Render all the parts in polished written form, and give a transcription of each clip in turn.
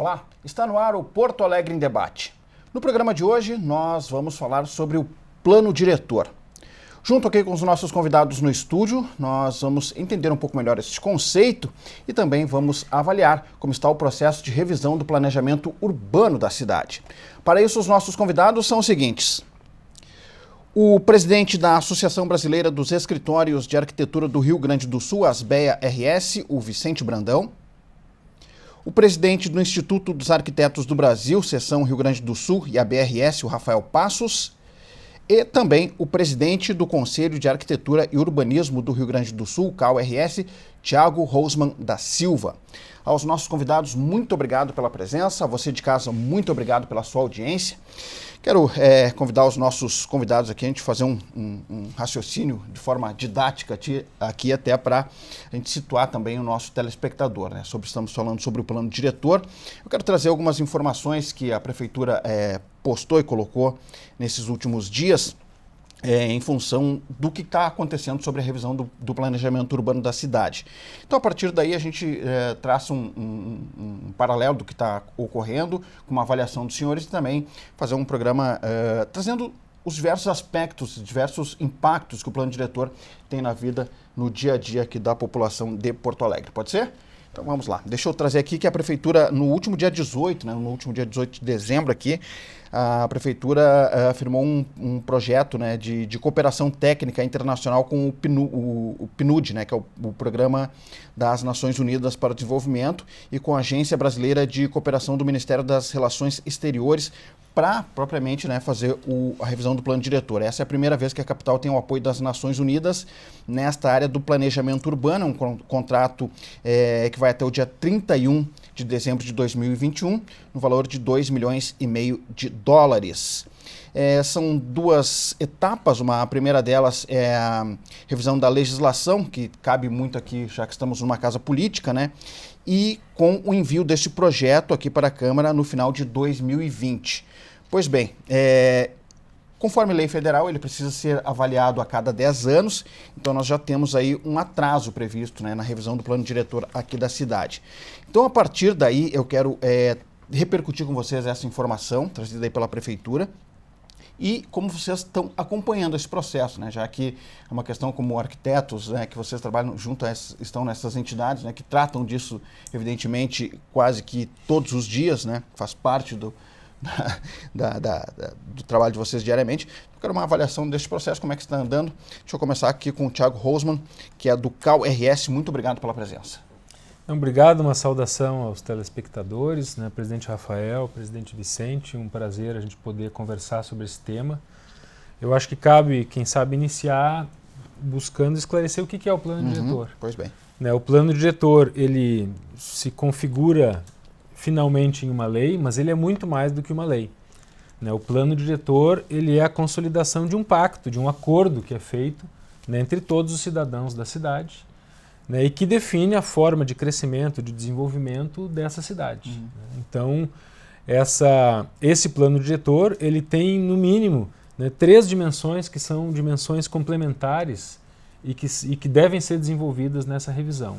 Olá, está no ar o Porto Alegre em Debate. No programa de hoje, nós vamos falar sobre o plano diretor. Junto aqui com os nossos convidados no estúdio, nós vamos entender um pouco melhor esse conceito e também vamos avaliar como está o processo de revisão do planejamento urbano da cidade. Para isso, os nossos convidados são os seguintes: o presidente da Associação Brasileira dos Escritórios de Arquitetura do Rio Grande do Sul, ASBEA-RS, o Vicente Brandão; o presidente do Instituto dos Arquitetos do Brasil, Seção Rio Grande do Sul e a BRS, o Rafael Passos; e também o presidente do Conselho de Arquitetura e Urbanismo do Rio Grande do Sul, CAU-RS, Thiago Rosman da Silva. Aos nossos convidados, muito obrigado pela presença. A você de casa, muito obrigado pela sua audiência. Quero convidar os nossos convidados aqui a gente fazer um raciocínio de forma didática aqui até para a gente situar também o nosso telespectador, né? Estamos falando sobre o plano diretor. Eu quero trazer algumas informações que a Prefeitura postou e colocou nesses últimos dias em função do que está acontecendo sobre a revisão do planejamento urbano da cidade. Então, a partir daí, a gente traça um paralelo do que está ocorrendo, com uma avaliação dos senhores e também fazer um programa trazendo os diversos aspectos, diversos impactos que o plano diretor tem na vida, no dia a dia aqui da população de Porto Alegre. Pode ser? Então vamos lá. Deixa eu trazer aqui que a Prefeitura, no último dia 18, no último dia 18 de dezembro aqui, a Prefeitura firmou um projeto, né, de cooperação técnica internacional com o PNUD, né, que é o Programa das Nações Unidas para o Desenvolvimento, e com a Agência Brasileira de Cooperação do Ministério das Relações Exteriores, para propriamente, né, fazer a revisão do plano diretor. Essa é a primeira vez que a capital tem o apoio das Nações Unidas nesta área do planejamento urbano, um contrato que vai até o dia 31 de dezembro de 2021, no valor de $2,5 milhões de dólares. São duas etapas. A primeira delas é a revisão da legislação, que cabe muito aqui, já que estamos numa casa política, né? E com o envio deste projeto aqui para a Câmara no final de 2020. Pois bem, conforme lei federal, ele precisa ser avaliado a cada 10 anos, então nós já temos aí um atraso previsto, né, na revisão do plano diretor aqui da cidade. Então, a partir daí, eu quero repercutir com vocês essa informação trazida aí pela Prefeitura e como vocês estão acompanhando esse processo, né, já que é uma questão como arquitetos, né, que vocês trabalham junto estão nessas entidades, né, que tratam disso, evidentemente, quase que todos os dias, né, faz parte do trabalho de vocês diariamente. Eu quero uma avaliação deste processo, como é que está andando. Deixa eu começar aqui com o Thiago Rosman, que é do CAU-RS. Muito obrigado pela presença. Obrigado, uma saudação aos telespectadores, né, presidente Rafael, presidente Vicente, um prazer a gente poder conversar sobre esse tema. Eu acho que cabe, quem sabe, iniciar buscando esclarecer o que é o plano diretor. Pois bem. Né, o plano diretor, ele se configura finalmente em uma lei, mas ele é muito mais do que uma lei. Né, o plano diretor, ele é a consolidação de um pacto, de um acordo que é feito, né, entre todos os cidadãos da cidade, né, e que define a forma de crescimento, de desenvolvimento dessa cidade. Né. Então, esse plano diretor, ele tem, no mínimo, né, 3 dimensões que são dimensões complementares e que devem ser desenvolvidas nessa revisão.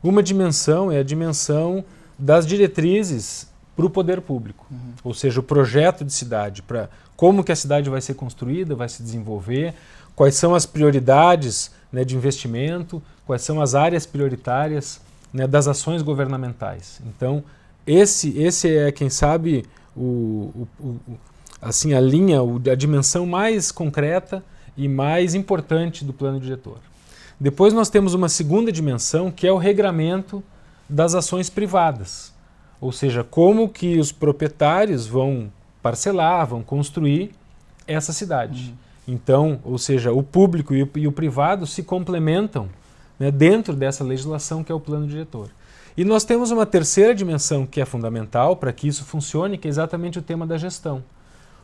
Uma dimensão é a dimensão das diretrizes para o poder público, ou seja, o projeto de cidade, para como que a cidade vai ser construída, vai se desenvolver, quais são as prioridades, né, de investimento, quais são as áreas prioritárias, né, das ações governamentais. Então, esse é, quem sabe, assim, a linha, a dimensão mais concreta e mais importante do plano diretor. Depois nós temos uma segunda dimensão, que é o regramento das ações privadas, ou seja, como que os proprietários vão parcelar, vão construir essa cidade. Então, ou seja, o público e o privado se complementam, né, dentro dessa legislação que é o plano diretor. E nós temos uma terceira dimensão que é fundamental para que isso funcione, que é exatamente o tema da gestão.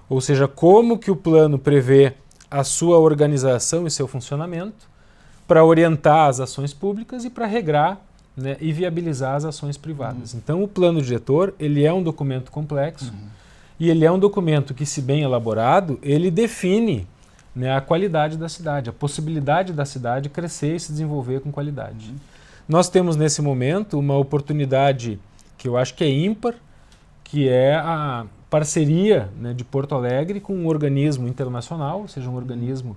Ou seja, como que o plano prevê a sua organização e seu funcionamento para orientar as ações públicas e para regrar, né, e viabilizar as ações privadas. Então, o plano diretor, ele é um documento complexo e ele é um documento que, se bem elaborado, ele define, né, a qualidade da cidade, a possibilidade da cidade crescer e se desenvolver com qualidade. Nós temos, nesse momento, uma oportunidade que eu acho que é ímpar, que é a parceria, né, de Porto Alegre com um organismo internacional, ou seja, um organismo,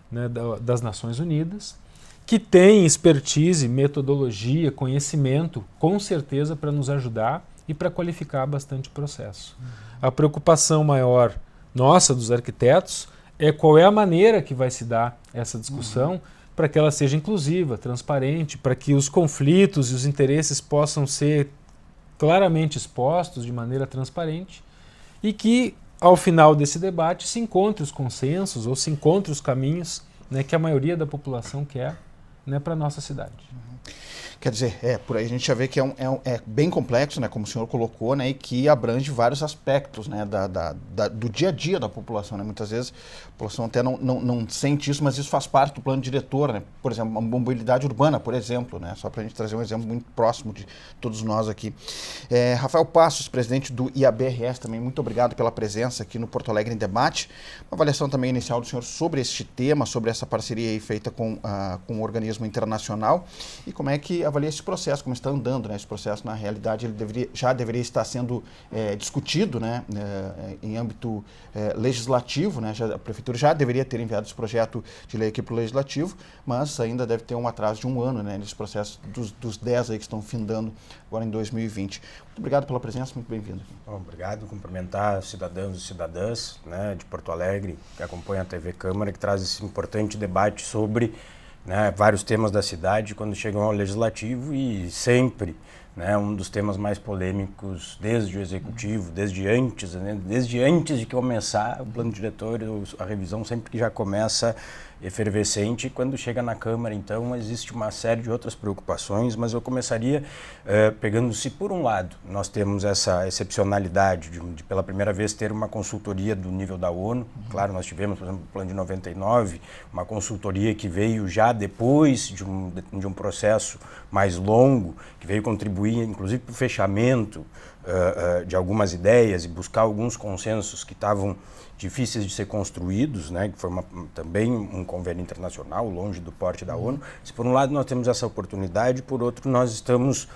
né, das Nações Unidas, que tem expertise, metodologia, conhecimento, com certeza, para nos ajudar e para qualificar bastante o processo. A preocupação maior nossa, dos arquitetos, é qual é a maneira que vai se dar essa discussão para que ela seja inclusiva, transparente, para que os conflitos e os interesses possam ser claramente expostos de maneira transparente e que, ao final desse debate, se encontre os consensos ou se encontre os caminhos, né, que a maioria da população quer, né, para a nossa cidade. Quer dizer, por aí a gente já vê que é bem complexo, né, como o senhor colocou, né, e que abrange vários aspectos, né, do dia a dia da população. Né? Muitas vezes a população até não sente isso, mas isso faz parte do plano diretor. Né? Por exemplo, a mobilidade urbana, por exemplo, né? Só para a gente trazer um exemplo muito próximo de todos nós aqui. Rafael Passos, presidente do IABRS, também muito obrigado pela presença aqui no Porto Alegre em Debate. Uma avaliação também inicial do senhor sobre este tema, sobre essa parceria aí feita com um organismo internacional e como é que avalia esse processo, como está andando, né? Esse processo, na realidade, ele já deveria estar sendo discutido, né? Em âmbito legislativo, né? A Prefeitura já deveria ter enviado esse projeto de lei aqui para o Legislativo, mas ainda deve ter um atraso de um ano, né? Nesse processo dos 10 aí que estão findando agora em 2020. Muito obrigado pela presença, muito bem-vindo. Obrigado, cumprimentar cidadãos e cidadãs, né, de Porto Alegre, que acompanham a TV Câmara, que traz esse importante debate sobre, né, vários temas da cidade quando chegam ao Legislativo e sempre, né, um dos temas mais polêmicos desde o Executivo, desde antes de começar o plano diretor, a revisão sempre que já começa efervescente, e quando chega na Câmara, então, existe uma série de outras preocupações, mas eu começaria pegando-se, por um lado, nós temos essa excepcionalidade de pela primeira vez ter uma consultoria do nível da ONU. Claro, nós tivemos, por exemplo, o plano de 99, uma consultoria que veio já depois de um processo mais longo, que veio contribuir, inclusive, para o fechamento de algumas ideias e buscar alguns consensos que estavam difíceis de ser construídos, né, que foi também um convênio internacional, longe do porte da ONU. Se por um lado nós temos essa oportunidade, por outro nós estamos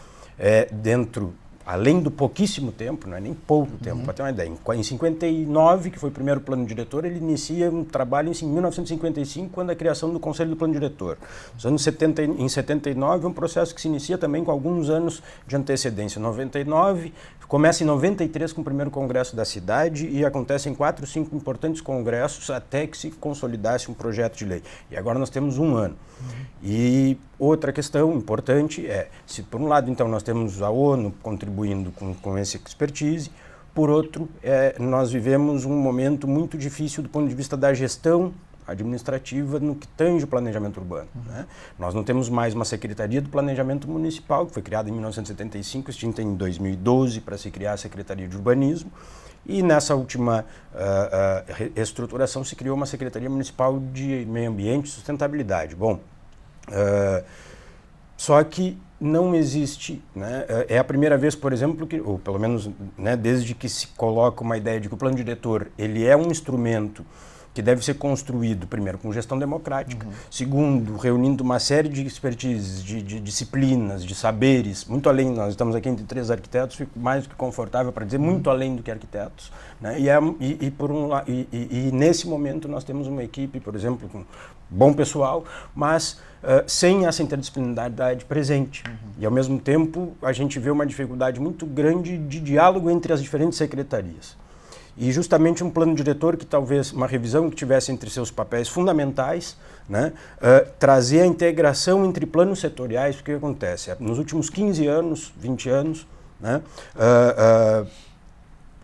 dentro, além do pouquíssimo tempo, não é nem pouco tempo, para ter uma ideia, em 59, que foi o primeiro plano diretor, ele inicia um trabalho em 1955, quando a criação do Conselho do Plano Diretor. Em 79 é um processo que se inicia também com alguns anos de antecedência. 99, começa em 93 com o primeiro congresso da cidade e acontecem 4, 5 importantes congressos até que se consolidasse um projeto de lei. E agora nós temos um ano. E outra questão importante se por um lado então nós temos a ONU contribuindo com essa expertise, por outro nós vivemos um momento muito difícil do ponto de vista da gestão administrativa no que tange o planejamento urbano. Né? Nós não temos mais uma Secretaria do Planejamento Municipal, que foi criada em 1975, extinta em 2012 para se criar a Secretaria de Urbanismo, e nessa última reestruturação se criou uma Secretaria Municipal de Meio Ambiente e Sustentabilidade. Bom, só que não existe, né? É a primeira vez, por exemplo, ou pelo menos, né, desde que se coloca uma ideia de que o plano diretor ele é um instrumento que deve ser construído, primeiro, com gestão democrática, segundo, reunindo uma série de expertises, de disciplinas, de saberes, muito além, nós estamos aqui entre 3 arquitetos, fico mais do que confortável para dizer muito além do que arquitetos, né? E nesse momento nós temos uma equipe, por exemplo, com bom pessoal, mas sem essa interdisciplinaridade presente. E ao mesmo tempo a gente vê uma dificuldade muito grande de diálogo entre as diferentes secretarias. E justamente um plano diretor que talvez, uma revisão que tivesse entre seus papéis fundamentais, né, trazer a integração entre planos setoriais, porque o que acontece? Nos últimos 15 anos, 20 anos, né,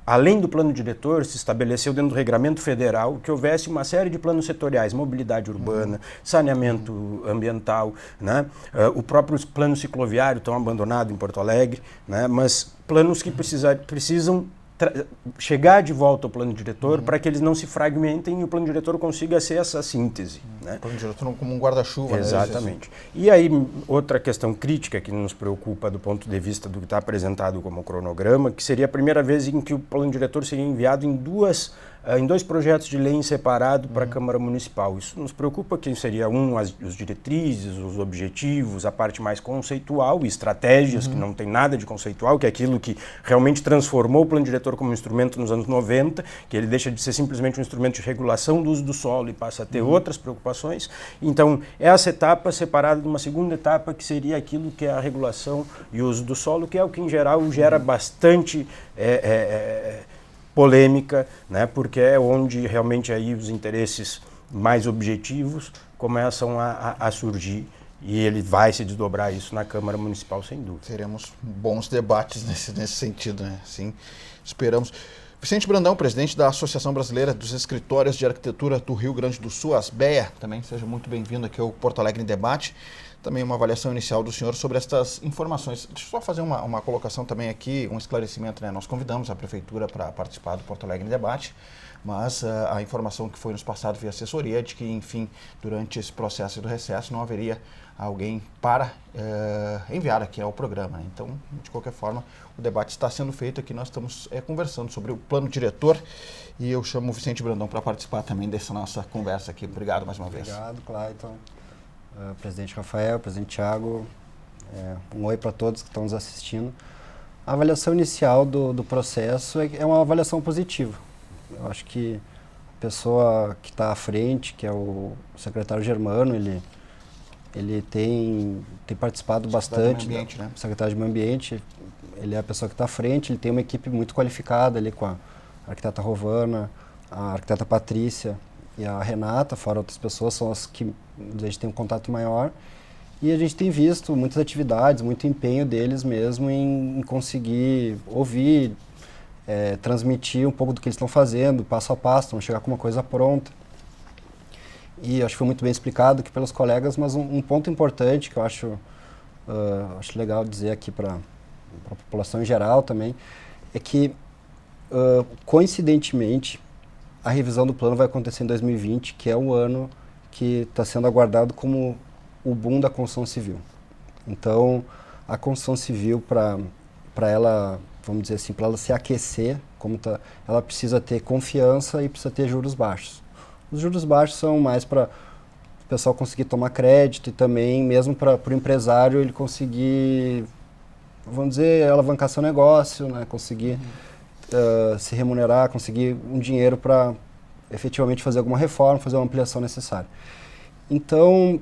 além do plano diretor, se estabeleceu dentro do regramento federal que houvesse uma série de planos setoriais, mobilidade urbana, saneamento ambiental, né, o próprio plano cicloviário estão abandonado em Porto Alegre, né, mas planos que precisam chegar de volta ao plano diretor para que eles não se fragmentem e o plano diretor consiga ser essa síntese. Né? O plano diretor como um guarda-chuva. Exatamente. Né? E aí, outra questão crítica que nos preocupa do ponto de vista do que está apresentado como cronograma, que seria a primeira vez em que o plano diretor seria enviado em 2 em 2 projetos de lei em separado para a Câmara Municipal. Isso nos preocupa, que seria os diretrizes, os objetivos, a parte mais conceitual e estratégias, que não tem nada de conceitual, que é aquilo que realmente transformou o plano diretor como instrumento nos anos 90, que ele deixa de ser simplesmente um instrumento de regulação do uso do solo e passa a ter outras preocupações. Então, essa etapa separada de uma segunda etapa, que seria aquilo que é a regulação e uso do solo, que é o que, em geral, gera bastante polêmica, né, porque é onde realmente aí os interesses mais objetivos começam a surgir, e ele vai se desdobrar isso na Câmara Municipal, sem dúvida. Teremos bons debates nesse sentido, né? Sim, esperamos. Vicente Brandão, presidente da Associação Brasileira dos Escritórios de Arquitetura do Rio Grande do Sul, ASBEA, também seja muito bem-vindo aqui ao Porto Alegre em Debate. Também uma avaliação inicial do senhor sobre estas informações. Deixa eu só fazer uma colocação também aqui, um esclarecimento, né? Nós convidamos a Prefeitura para participar do Porto Alegre em Debate, mas a informação que foi nos passada via assessoria é de que, enfim, durante esse processo do recesso não haveria alguém para enviar aqui ao programa, né? Então, de qualquer forma, o debate está sendo feito aqui, nós estamos conversando sobre o plano diretor, e eu chamo o Vicente Brandão para participar também dessa nossa conversa aqui. Obrigado mais uma vez. Obrigado, Clayton. Presidente Rafael, presidente Thiago, um oi para todos que estão nos assistindo. A avaliação inicial do processo é uma avaliação positiva. Eu acho que a pessoa que está à frente, que é o secretário Germano, ele tem participado bastante. Ambiente, né? Secretário de Meio Ambiente, ele é a pessoa que está à frente, ele tem uma equipe muito qualificada ali com a arquiteta Rovana, a arquiteta Patrícia e a Renata, fora outras pessoas, são as que a gente tem um contato maior. E a gente tem visto muitas atividades, muito empenho deles mesmo em conseguir ouvir, transmitir um pouco do que eles estão fazendo, passo a passo, não chegar com uma coisa pronta. E acho que foi muito bem explicado aqui pelos colegas, mas um ponto importante que eu acho legal dizer aqui para a população em geral também, é que, coincidentemente, a revisão do plano vai acontecer em 2020, que é o ano que está sendo aguardado como o boom da construção civil. Então, a construção civil, para ela, vamos dizer assim, para ela se aquecer, ela precisa ter confiança e precisa ter juros baixos. Os juros baixos são mais para o pessoal conseguir tomar crédito e também mesmo para o empresário ele conseguir, vamos dizer, alavancar seu negócio, né, conseguir se remunerar, conseguir um dinheiro para efetivamente fazer alguma reforma, fazer uma ampliação necessária. Então,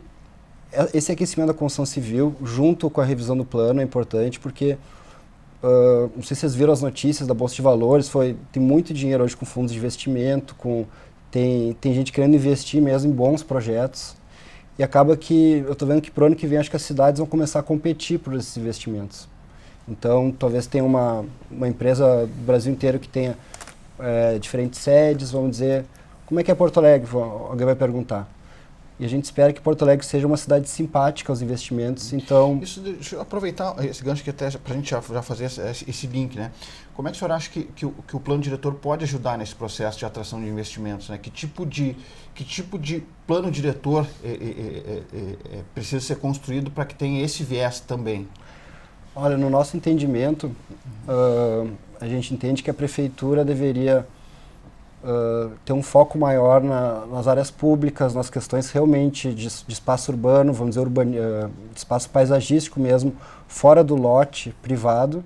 esse aquecimento da construção civil, junto com a revisão do plano, é importante porque, não sei se vocês viram as notícias da Bolsa de Valores, tem muito dinheiro hoje com fundos de investimento, tem gente querendo investir mesmo em bons projetos, e acaba que, eu estou vendo que para o ano que vem, acho que as cidades vão começar a competir por esses investimentos. Então, talvez tenha uma empresa do Brasil inteiro que tenha diferentes sedes, vamos dizer, como é que é Porto Alegre? Alguém vai perguntar. E a gente espera que Porto Alegre seja uma cidade simpática aos investimentos, então... Deixa eu aproveitar esse gancho aqui até para a gente já fazer esse link, né? Como é que o senhor acha que o plano diretor pode ajudar nesse processo de atração de investimentos, né? Que tipo de plano diretor precisa ser construído para que tenha esse viés também? Olha, no nosso entendimento, a gente entende que a prefeitura deveria ter um foco maior nas áreas públicas, nas questões realmente de espaço urbano, vamos dizer, de espaço paisagístico mesmo, fora do lote privado.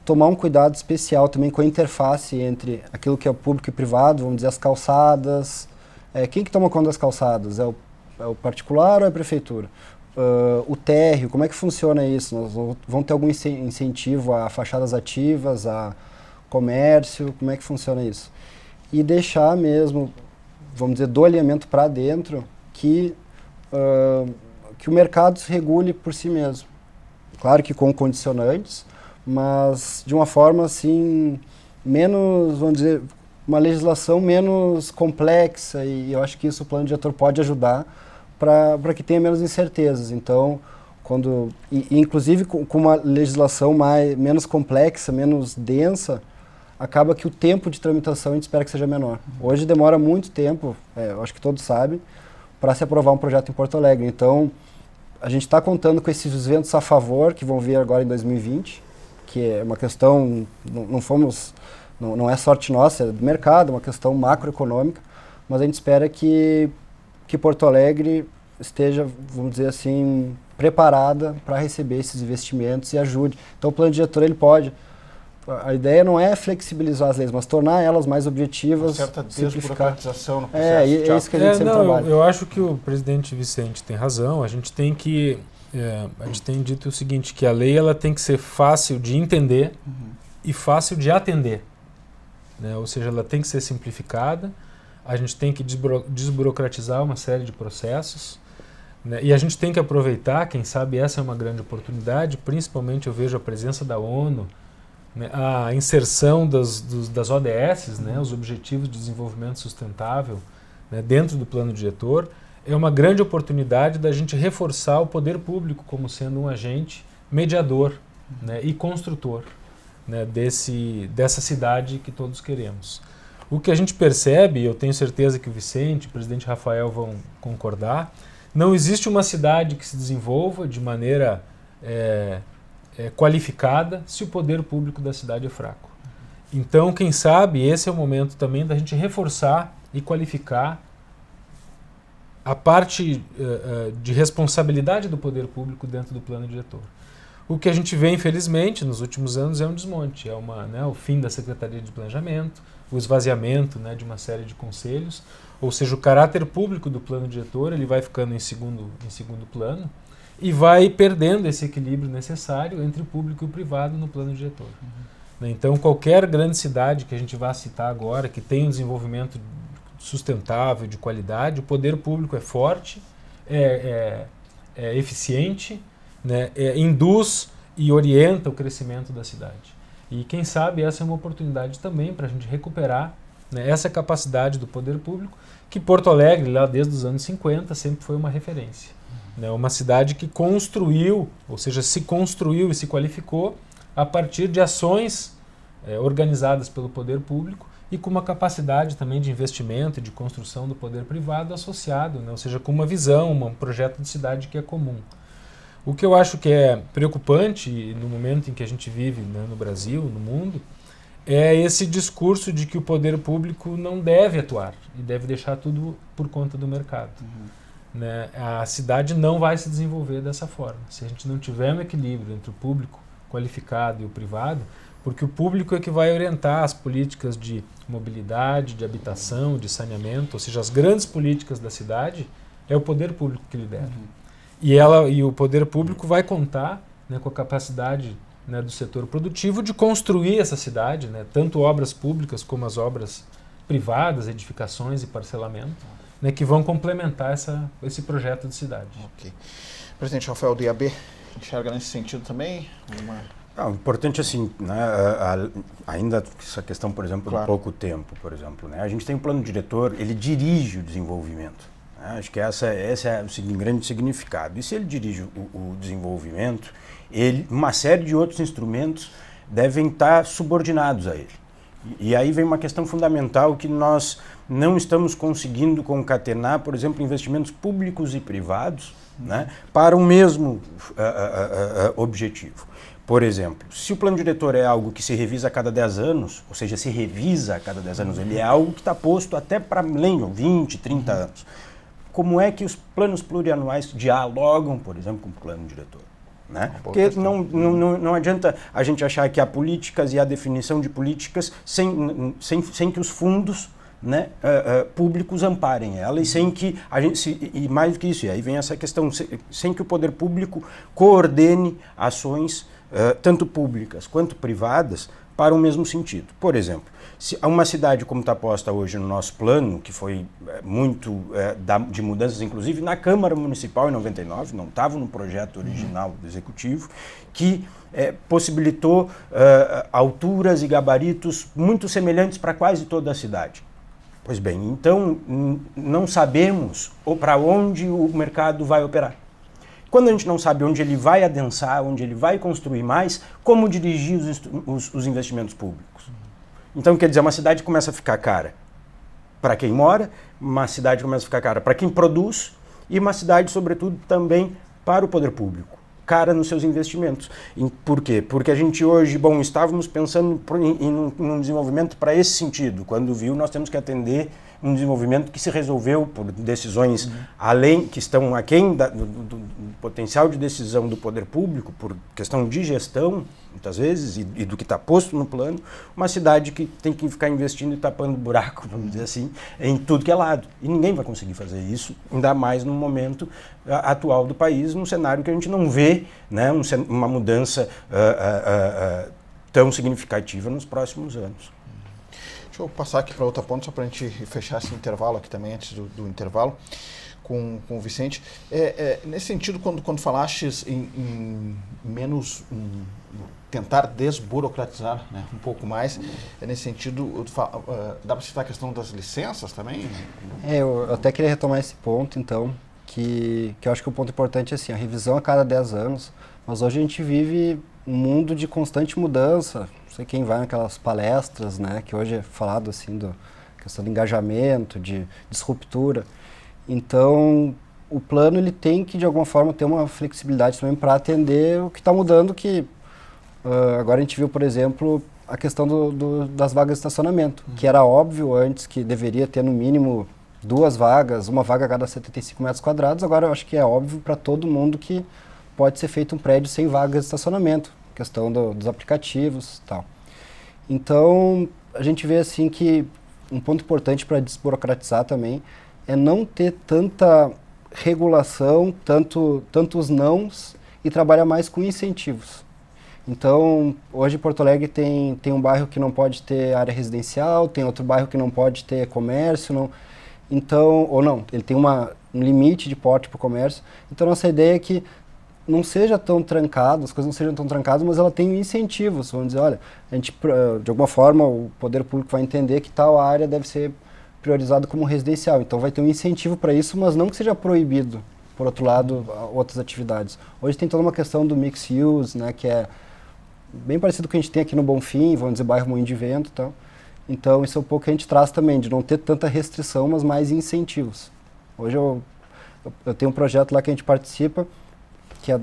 Tomar um cuidado especial também com a interface entre aquilo que é o público e privado, vamos dizer, as calçadas. Quem que toma conta das calçadas? É o particular ou é a prefeitura? O térreo, como é que funciona isso? Vão ter algum incentivo a fachadas ativas, a comércio? Como é que funciona isso? E deixar mesmo, vamos dizer, do alinhamento para dentro, que o mercado se regule por si mesmo. Claro que com condicionantes, mas de uma forma assim, menos, vamos dizer, uma legislação menos complexa, e eu acho que isso o plano diretor pode ajudar para que tenha menos incertezas. Então, inclusive com uma legislação menos complexa, menos densa, acaba que o tempo de tramitação a gente espera que seja menor. Hoje demora muito tempo, eu acho que todos sabem, para se aprovar um projeto em Porto Alegre. Então, a gente está contando com esses ventos a favor, que vão vir agora em 2020, que é uma questão, não fomos não é sorte nossa, é do mercado, é uma questão macroeconômica, mas a gente espera que Porto Alegre esteja, vamos dizer assim, preparada para receber esses investimentos e ajude. Então o plano diretor ele pode, a ideia não é flexibilizar as leis, mas tornar elas mais objetivas, uma certa simplificar. desburocratização no processo. É isso que a gente sempre trabalha. Eu acho que o presidente Vicente tem razão. A gente tem dito o seguinte, que a lei ela tem que ser fácil de entender e fácil de atender, né? Ou seja, ela tem que ser simplificada, a gente tem que desburocratizar uma série de processos, né? E a gente tem que aproveitar, quem sabe essa é uma grande oportunidade, principalmente eu vejo a presença da ONU, né? A inserção das ODS, né? Os Objetivos de Desenvolvimento Sustentável, né? Dentro do plano diretor, é uma grande oportunidade da gente reforçar o poder público como sendo um agente mediador, né? E construtor, né? Dessa cidade que todos queremos. O que a gente percebe, e eu tenho certeza que o Vicente, o presidente Rafael vão concordar, não existe uma cidade que se desenvolva de maneira qualificada se o poder público da cidade é fraco. Então, quem sabe, esse é o momento também da gente reforçar e qualificar a parte de responsabilidade do poder público dentro do plano diretor. O que a gente vê, infelizmente, nos últimos anos é um desmonte, o fim da Secretaria de Planejamento, o esvaziamento, né, de uma série de conselhos, ou seja, o caráter público do plano diretor ele vai ficando em segundo plano e vai perdendo esse equilíbrio necessário entre o público e o privado no plano diretor. Então, qualquer grande cidade que a gente vá citar agora, que tem um desenvolvimento sustentável, de qualidade, o poder público é forte, é eficiente, né, induz e orienta o crescimento da cidade. E quem sabe essa é uma oportunidade também para a gente recuperar, né, essa capacidade do poder público, que Porto Alegre, lá desde os anos 50, sempre foi uma referência. Né, uma cidade que construiu, ou seja, se construiu e se qualificou a partir de ações organizadas pelo poder público e com uma capacidade também de investimento e de construção do poder privado associado, né, ou seja, com uma visão, um projeto de cidade que é comum. O que eu acho que é preocupante no momento em que a gente vive, né, no Brasil, no mundo, é esse discurso de que o poder público não deve atuar e deve deixar tudo por conta do mercado. Né? A cidade não vai se desenvolver dessa forma. Se a gente não tiver um equilíbrio entre o público qualificado e o privado, porque o público é que vai orientar as políticas de mobilidade, de habitação, de saneamento, ou seja, as grandes políticas da cidade, é o poder público que lidera. E o poder público vai contar, né, com a capacidade, né, do setor produtivo de construir essa cidade, né, tanto obras públicas como as obras privadas, edificações e parcelamento, né, que vão complementar esse projeto de cidade. Ok. Presidente Rafael, do IAB, enxerga nesse sentido também? O importante, assim, né, ainda essa questão, por exemplo, do pouco tempo, por exemplo, né, a gente tem um plano diretor, ele dirige o desenvolvimento. Acho que esse é o grande significado. E se ele dirige o desenvolvimento, uma série de outros instrumentos devem estar subordinados a ele. E aí vem uma questão fundamental que nós não estamos conseguindo concatenar, por exemplo, investimentos públicos e privados, né, para o mesmo objetivo. Por exemplo, se o plano diretor é algo que se revisa a cada 10 anos, ou seja, se revisa a cada 10 anos, ele é algo que está posto até para além de 20, 30 anos. Como é que os planos plurianuais dialogam, por exemplo, com o plano diretor? Né? Porque não adianta a gente achar que há políticas e há definição de políticas sem que os fundos, né, públicos amparem ela e sem que a gente, e mais do que isso, e aí vem essa questão, sem que o poder público coordene ações tanto públicas quanto privadas para o mesmo sentido. Por exemplo, se uma cidade como está posta hoje no nosso plano, que foi muito de mudanças, inclusive na Câmara Municipal em 99, não estava no projeto original do Executivo, que possibilitou alturas e gabaritos muito semelhantes para quase toda a cidade. Pois bem, então não sabemos para onde o mercado vai operar. Quando a gente não sabe onde ele vai adensar, onde ele vai construir mais, como dirigir os investimentos públicos? Então, quer dizer, uma cidade começa a ficar cara para quem mora, uma cidade começa a ficar cara para quem produz e uma cidade, sobretudo, também para o poder público. cara nos seus investimentos. Por quê? Porque a gente hoje, estávamos pensando em um desenvolvimento para esse sentido. Quando viu, nós temos que atender um desenvolvimento que se resolveu por decisões que estão aquém do potencial de decisão do poder público, por questão de gestão, muitas vezes, e do que está posto no plano, uma cidade que tem que ficar investindo e tapando buraco, vamos dizer assim, em tudo que é lado. E ninguém vai conseguir fazer isso, ainda mais no momento atual do país, num cenário que a gente não vê, né, uma mudança tão significativa nos próximos anos. Deixa eu passar aqui para outra ponta, só para a gente fechar esse intervalo aqui também, antes do intervalo, com o Vicente. Nesse sentido, quando falastes em menos, tentar desburocratizar, né, um pouco mais, nesse sentido, dá para citar a questão das licenças também? Eu até queria retomar esse ponto, então, que eu acho que o ponto importante é assim, a revisão a cada 10 anos, mas hoje a gente vive um mundo de constante mudança. Não sei quem vai naquelas palestras, né, que hoje é falado assim da questão do engajamento, de disruptura. Então, o plano ele tem que de alguma forma ter uma flexibilidade também para atender o que está mudando, que agora a gente viu, por exemplo, a questão das vagas de estacionamento, que era óbvio antes que deveria ter no mínimo 2 vagas, uma vaga a cada 75 metros quadrados. Agora eu acho que é óbvio para todo mundo que pode ser feito um prédio sem vagas de estacionamento, questão dos aplicativos e tal. Então, a gente vê assim que um ponto importante para desburocratizar também é não ter tanta regulação, tantos nãos, e trabalhar mais com incentivos. Então, hoje Porto Alegre tem um bairro que não pode ter área residencial, tem outro bairro que não pode ter comércio, ele tem um limite de porte para o comércio. Então, nossa ideia é que não seja tão trancado, as coisas não sejam tão trancadas, mas ela tem incentivos. Vamos dizer, olha, a gente, de alguma forma, o poder público vai entender que tal área deve ser priorizada como residencial. Então vai ter um incentivo para isso, mas não que seja proibido, por outro lado, outras atividades. Hoje tem toda uma questão do mixed use, né, que é bem parecido com o que a gente tem aqui no Bonfim, vamos dizer, bairro Moinho de Vento e tal. Então isso é um pouco que a gente traz também, de não ter tanta restrição, mas mais incentivos. Hoje eu tenho um projeto lá que a gente participa, que é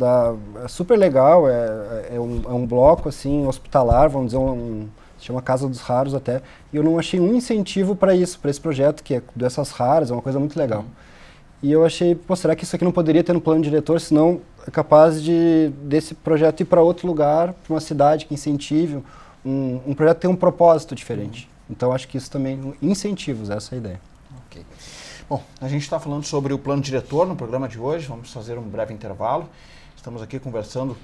super legal, é um bloco assim, hospitalar, vamos dizer, se chama Casa dos Raros até, e eu não achei um incentivo para esse projeto, que é doenças raras, é uma coisa muito legal. E eu achei, será que isso aqui não poderia ter no plano diretor, senão é capaz desse projeto ir para outro lugar, para uma cidade que incentive, um projeto ter um propósito diferente. Então acho que isso também, incentivos, essa é a ideia. Ok. Bom, a gente está falando sobre o plano diretor no programa de hoje, vamos fazer um breve intervalo. Estamos aqui conversando,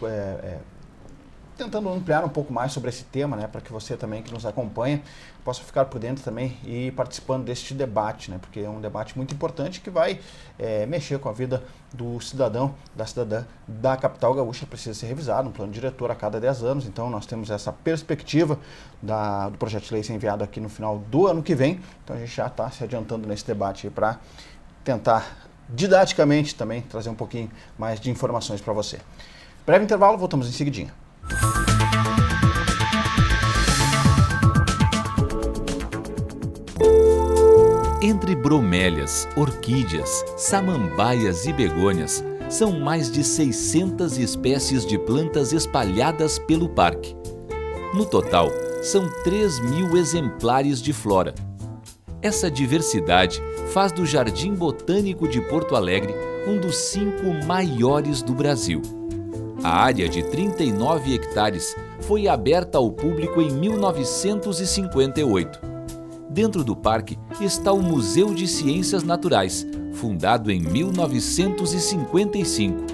tentando ampliar um pouco mais sobre esse tema, né, para que você também que nos acompanha possa ficar por dentro também e participando deste debate, né, porque é um debate muito importante que vai mexer com a vida do cidadão, da cidadã da capital gaúcha. Precisa ser revisado, um plano diretor a cada 10 anos, então nós temos essa perspectiva do projeto de lei ser enviado aqui no final do ano que vem, então a gente já está se adiantando nesse debate para tentar didaticamente também trazer um pouquinho mais de informações para você. Breve intervalo, voltamos em seguidinha. Entre bromélias, orquídeas, samambaias e begônias, são mais de 600 espécies de plantas espalhadas pelo parque. No total, são 3.000 exemplares de flora. Essa diversidade faz do Jardim Botânico de Porto Alegre um dos 5 maiores do Brasil. A área de 39 hectares foi aberta ao público em 1958. Dentro do parque está o Museu de Ciências Naturais, fundado em 1955.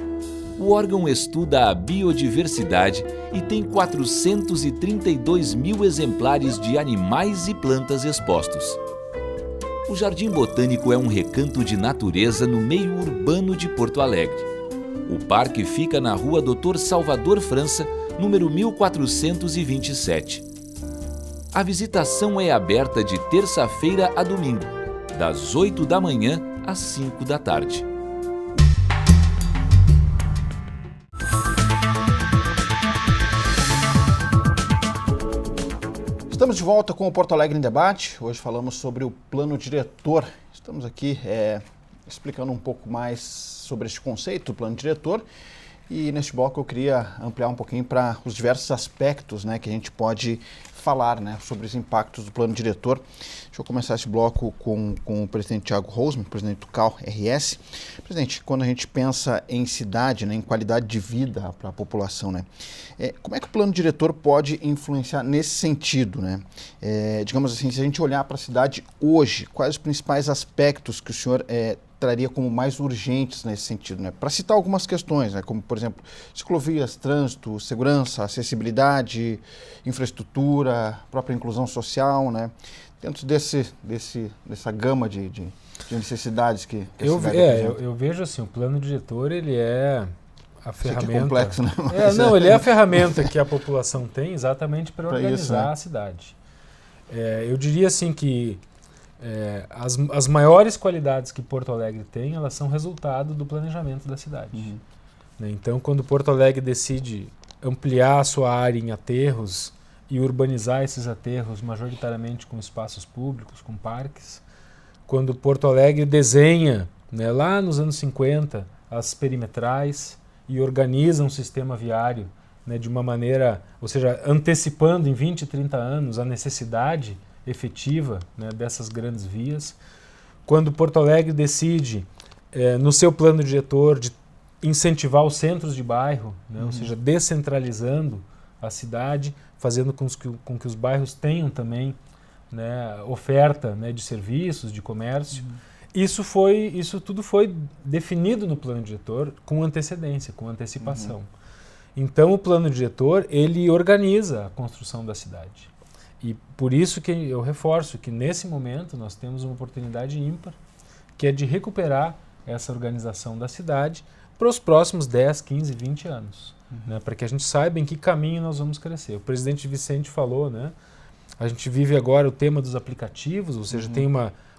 O órgão estuda a biodiversidade e tem 432.000 exemplares de animais e plantas expostos. O Jardim Botânico é um recanto de natureza no meio urbano de Porto Alegre. O parque fica na rua Dr. Salvador França, número 1427. A visitação é aberta de terça-feira a domingo, das 8 da manhã às 5 da tarde. Estamos de volta com o Porto Alegre em Debate. Hoje falamos sobre o plano diretor. Estamos aqui explicando um pouco mais sobre este conceito do plano diretor. E neste bloco eu queria ampliar um pouquinho para os diversos aspectos, né, que a gente pode falar, né, sobre os impactos do plano diretor. Deixa eu começar esse bloco com o presidente Thiago Rosman, presidente do CAL-RS. Presidente, quando a gente pensa em cidade, né, em qualidade de vida para a população, né, como é que o plano diretor pode influenciar nesse sentido, né? Digamos assim, se a gente olhar para a cidade hoje, quais os principais aspectos que o senhor traria como mais urgentes nesse sentido, né? Para citar algumas questões, né? Como, por exemplo, ciclovias, trânsito, segurança, acessibilidade, infraestrutura, própria inclusão social, né? Dentro dessa gama de necessidades que eu vejo assim, o plano diretor, ele é a ferramenta... Isso aqui é complexo, né? Ele é a ferramenta que a população tem exatamente para organizar isso, né? a cidade. Eu diria assim que as maiores qualidades que Porto Alegre tem, elas são resultado do planejamento da cidade. Uhum. Né? Então, quando Porto Alegre decide ampliar a sua área em aterros e urbanizar esses aterros majoritariamente com espaços públicos, com parques, quando Porto Alegre desenha, né, lá nos anos 50, as perimetrais e organiza um sistema viário, né, de uma maneira, ou seja, antecipando em 20, 30 anos a necessidade efetiva, né, dessas grandes vias. Quando Porto Alegre decide, no seu plano diretor, de incentivar os centros de bairro, né, ou seja, descentralizando a cidade, fazendo com que os bairros tenham também, né, oferta, né, de serviços, de comércio. Isso tudo foi definido no plano diretor com antecedência, com antecipação. Então, o plano diretor, ele organiza a construção da cidade. E por isso que eu reforço que nesse momento nós temos uma oportunidade ímpar, que é de recuperar essa organização da cidade para os próximos 10, 15, 20 anos, né, para que a gente saiba em que caminho nós vamos crescer. O presidente Vicente falou, né, a gente vive agora o tema dos aplicativos, ou seja, tem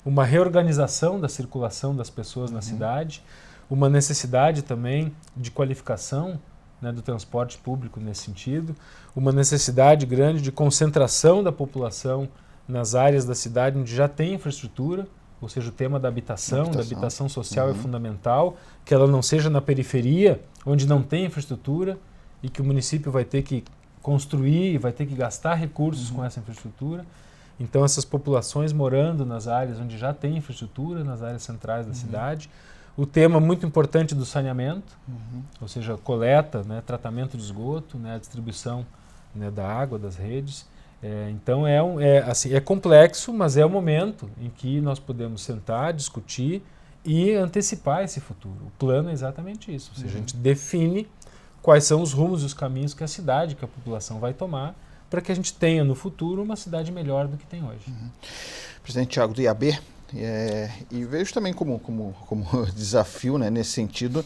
uma reorganização da circulação das pessoas na cidade, uma necessidade também de qualificação, né, do transporte público nesse sentido, uma necessidade grande de concentração da população nas áreas da cidade onde já tem infraestrutura, ou seja, o tema da habitação social é fundamental, que ela não seja na periferia, onde não tem infraestrutura e que o município vai ter que construir, vai ter que gastar recursos com essa infraestrutura. Então, essas populações morando nas áreas onde já tem infraestrutura, nas áreas centrais da cidade. O tema muito importante do saneamento, ou seja, coleta, né, tratamento de esgoto, né, a distribuição, né, da água, das redes. Então é complexo, mas é o momento em que nós podemos sentar, discutir e antecipar esse futuro. O plano é exatamente isso, ou seja, a gente define quais são os rumos e os caminhos que a cidade, que a população vai tomar, para que a gente tenha no futuro uma cidade melhor do que tem hoje. Presidente Thiago do IAB, e vejo também como desafio, né, nesse sentido,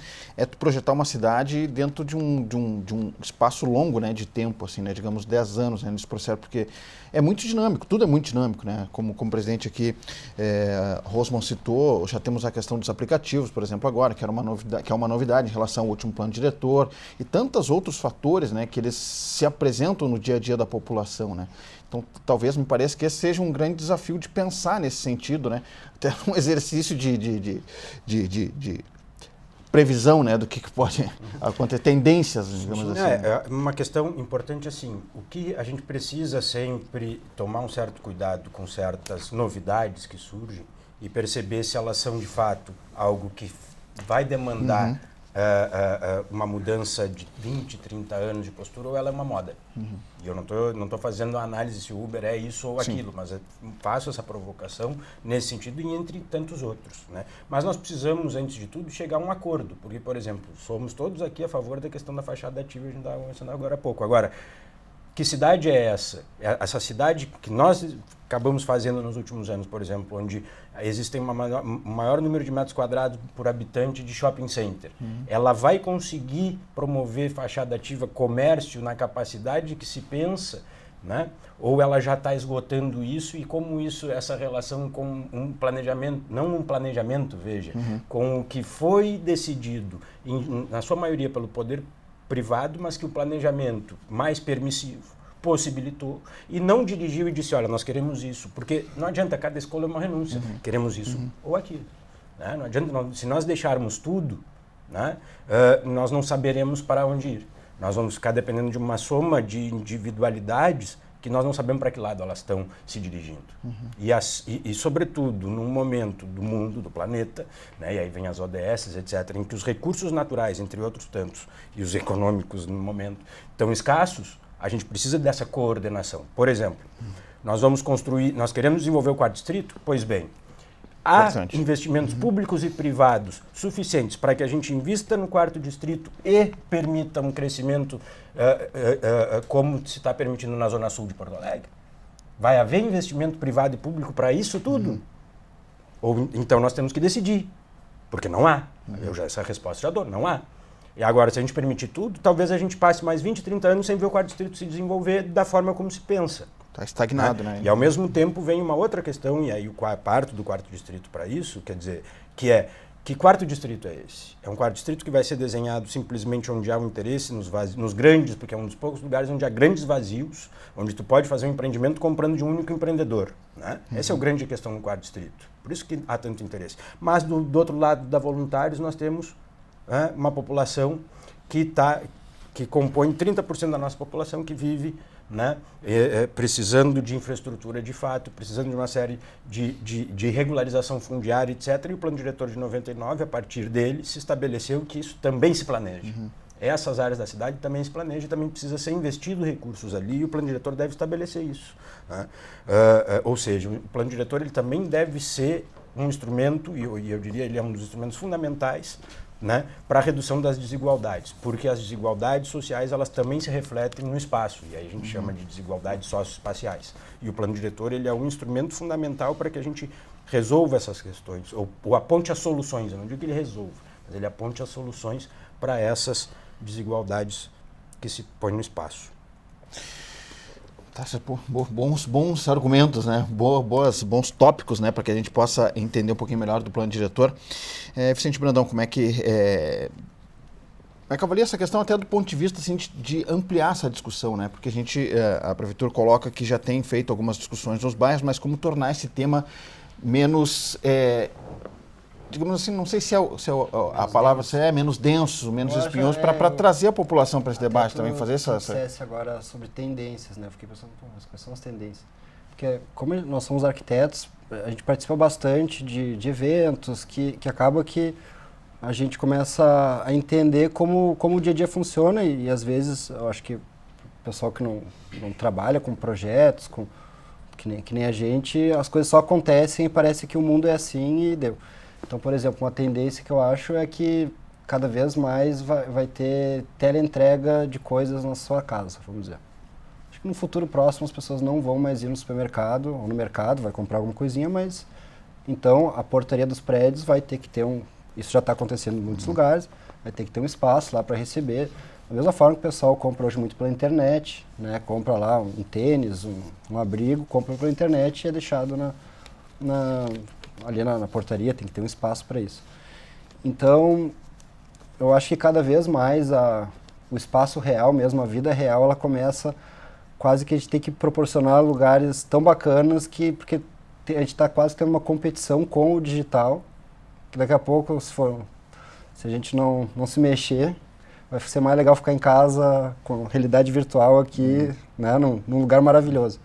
projetar uma cidade dentro de um espaço longo, né, de tempo, assim, né, digamos 10 anos, né, nesse processo, porque é muito dinâmico, tudo é muito dinâmico, né, como o presidente aqui, Rosman citou, já temos a questão dos aplicativos, por exemplo, agora, que é uma novidade em relação ao último plano diretor, e tantos outros fatores, né, que eles se apresentam no dia a dia da população, né. Então, talvez me pareça que esse seja um grande desafio de pensar nesse sentido, né? Até um exercício de previsão, né, do que pode acontecer, tendências, digamos assim. É uma questão importante assim, o que a gente precisa sempre tomar um certo cuidado com certas novidades que surgem e perceber se elas são de fato algo que vai demandar uma mudança de 20, 30 anos de postura ou ela é uma moda. E eu não tô fazendo análise se o Uber é isso ou aquilo, mas faço essa provocação nesse sentido e entre tantos outros, né? Mas nós precisamos, antes de tudo, chegar a um acordo, porque, por exemplo, somos todos aqui a favor da questão da fachada ativa, a gente estava mencionando agora há pouco. Agora, que cidade é essa? Essa cidade que nós acabamos fazendo nos últimos anos, por exemplo, onde existem um maior número de metros quadrados por habitante de shopping center. Ela vai conseguir promover fachada ativa, comércio na capacidade que se pensa, né? Ou ela já está esgotando isso e como isso, essa relação com um planejamento, não um planejamento, veja, com o que foi decidido, na sua maioria pelo poder privado, mas que o planejamento mais permissivo possibilitou e não dirigiu e disse, olha, nós queremos isso, porque não adianta, cada escolha é uma renúncia, queremos isso ou aquilo, né? Não adianta, se nós deixarmos tudo, né, nós não saberemos para onde ir. Nós vamos ficar dependendo de uma soma de individualidades que nós não sabemos para que lado elas estão se dirigindo. E, sobretudo, num momento do mundo, do planeta, né, e aí vem as ODS, etc., em que os recursos naturais, entre outros tantos, e os econômicos, no momento, estão escassos, a gente precisa dessa coordenação. Por exemplo, nós queremos desenvolver o 4º distrito? Pois bem, há investimentos públicos e privados suficientes para que a gente invista no 4º distrito e permita um crescimento como se está permitindo na Zona Sul de Porto Alegre? Vai haver investimento privado e público para isso tudo? Ou então nós temos que decidir, porque não há. Essa resposta já dou, não há. E agora, se a gente permitir tudo, talvez a gente passe mais 20, 30 anos sem ver o 4º distrito se desenvolver da forma como se pensa. Está estagnado, né? E ao mesmo tempo vem uma outra questão, e aí parto do 4º distrito para isso, quer dizer, que 4º distrito é esse? É um 4º distrito que vai ser desenhado simplesmente onde há um interesse nos grandes, porque é um dos poucos lugares onde há grandes vazios, onde tu pode fazer um empreendimento comprando de um único empreendedor, né? Essa é a grande questão no 4º distrito. Por isso que há tanto interesse. Mas do outro lado da voluntários nós temos uma população que compõe 30% da nossa população que vive, né, precisando de infraestrutura de fato, precisando de uma série de regularização fundiária, etc. E o plano diretor de 99, a partir dele, se estabeleceu que isso também se planeja. Essas áreas da cidade também se planejam, também precisa ser investido recursos ali, e o plano diretor deve estabelecer isso, né? Ou seja, o plano diretor ele também deve ser um instrumento, e eu diria ele é um dos instrumentos fundamentais, né, para a redução das desigualdades, porque as desigualdades sociais elas também se refletem no espaço, e aí a gente chama de desigualdades socioespaciais. E o plano diretor ele é um instrumento fundamental para que a gente resolva essas questões, ou aponte as soluções, eu não digo que ele resolva, mas ele aponte as soluções para essas desigualdades que se põem no espaço. Tá, bons argumentos, né? Bons tópicos, né? Para que a gente possa entender um pouquinho melhor do plano diretor. Vicente Brandão, como é que avalia essa questão até do ponto de vista assim, de ampliar essa discussão, né? Porque a Prefeitura coloca que já tem feito algumas discussões nos bairros, mas como tornar esse tema menos, digamos assim, não sei se a palavra é menos denso, menos espinhoso, para trazer a população para esse debate também, fazer essa... dissesse agora sobre tendências, né? Eu fiquei pensando, quais são as tendências? Porque como nós somos arquitetos, a gente participa bastante de eventos que acaba que a gente começa a entender como o dia a dia funciona e às vezes eu acho que o pessoal que não trabalha com projetos, que nem a gente, as coisas só acontecem e parece que o mundo é assim e deu. Então, por exemplo, uma tendência que eu acho é que cada vez mais vai ter teleentrega de coisas na sua casa, vamos dizer. Acho que no futuro próximo as pessoas não vão mais ir no supermercado ou no mercado, vai comprar alguma coisinha, mas então a portaria dos prédios vai ter que ter isso já está acontecendo em muitos lugares, vai ter que ter um espaço lá para receber. Da mesma forma que o pessoal compra hoje muito pela internet, né? Compra lá um tênis, um abrigo, compra pela internet e é deixado ali na portaria, tem que ter um espaço para isso. Então, eu acho que cada vez mais o espaço real mesmo, a vida real, ela começa quase que a gente tem que proporcionar lugares tão bacanas porque a gente está quase tendo uma competição com o digital, que daqui a pouco, se a gente não se mexer, vai ser mais legal ficar em casa com realidade virtual aqui, né, num lugar maravilhoso.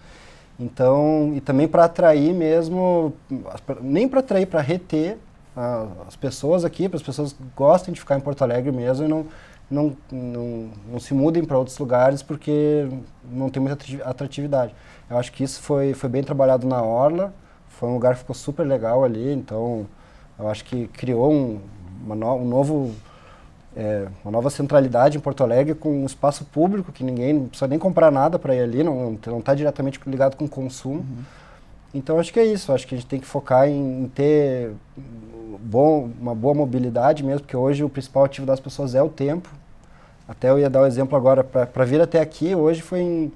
Então, e também para atrair mesmo, nem para atrair, para reter as pessoas aqui, para as pessoas que gostem de ficar em Porto Alegre mesmo e não se mudem para outros lugares porque não tem muita atratividade. Eu acho que isso foi bem trabalhado na Orla, foi um lugar que ficou super legal ali, então eu acho que criou uma nova centralidade em Porto Alegre com um espaço público que ninguém não precisa nem comprar nada para ir ali, não está diretamente ligado com o consumo. Então acho que é isso, acho que a gente tem que focar em ter uma boa mobilidade mesmo, porque hoje o principal ativo das pessoas é o tempo. Até eu ia dar um exemplo agora, para vir até aqui, hoje foi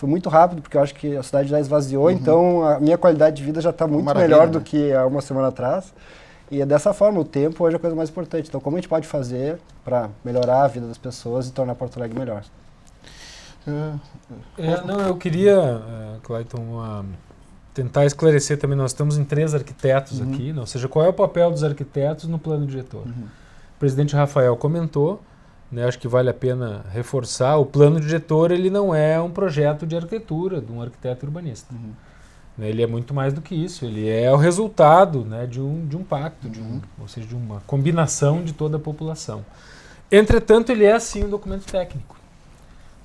muito rápido, porque eu acho que a cidade já esvaziou, então a minha qualidade de vida já está muito melhor do que há uma semana atrás. E é dessa forma, o tempo hoje é a coisa mais importante. Então, como a gente pode fazer para melhorar a vida das pessoas e tornar Porto Alegre melhor? Eu queria, Clayton, tentar esclarecer também. Nós estamos em 3 arquitetos aqui, ou seja, qual é o papel dos arquitetos no plano diretor? presidente Rafael comentou, né, acho que vale a pena reforçar, o plano diretor ele não é um projeto de arquitetura de um arquiteto urbanista. Ele é muito mais do que isso, ele é o resultado, né, de um pacto, ou seja, de uma combinação de toda a população. Entretanto, ele é sim um documento técnico.